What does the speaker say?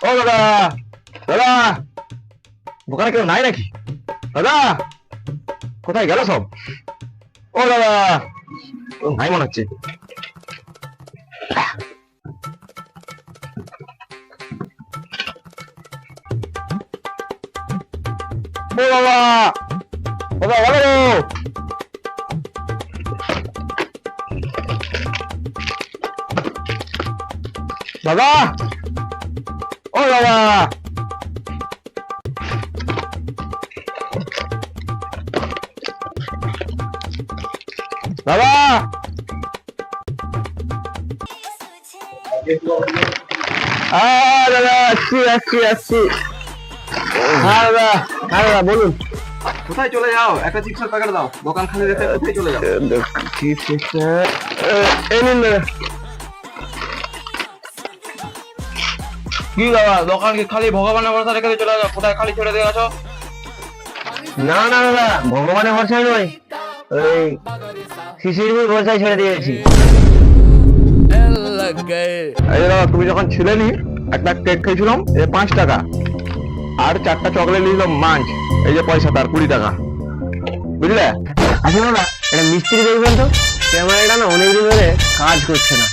ও দাদা, দাদা, দোকানে কেউ নাই নাকি? দাদা, কোথায় গেল সব? ও দাদা, নাই মনে হচ্ছে। ও বাবা, দাদা বলো গো। দাদা, ও দাদা, দাদা, দাদা আসছি আসছি আসছি। হ্যাঁ দাদা, হ্যাঁ দাদা বলুন। কোথায় চলে যাও? একটা চিপসের প্যাকেট দাও। দোকান খালি রেখে কোথায় চলে যাও? এই নিন দাদা। কি দাদা, দোকান কি খালি ভগবানের ভরসা রেখে চলে যাও? কোথায় খালি ছেড়ে দিয়ে গেছো? না না দাদা, ভগবানের ভরসায় নয়, ওই শিশির ভরসায় ছেড়ে দিয়েছি। এই দাদা, তুমি যখন ছিলে নি একটা কেক খেয়েছিলাম, 5 টাকা, আর 4টা চকলেট নিলাম মাঞ্চ, এই যে পয়সা তার 20 টাকা, বুঝলে? আচ্ছা দাদা, এটা মিস্ত্রি দেখবেন তো, ক্যামেরাটা না অনেকদিন ধরে কাজ করছে না।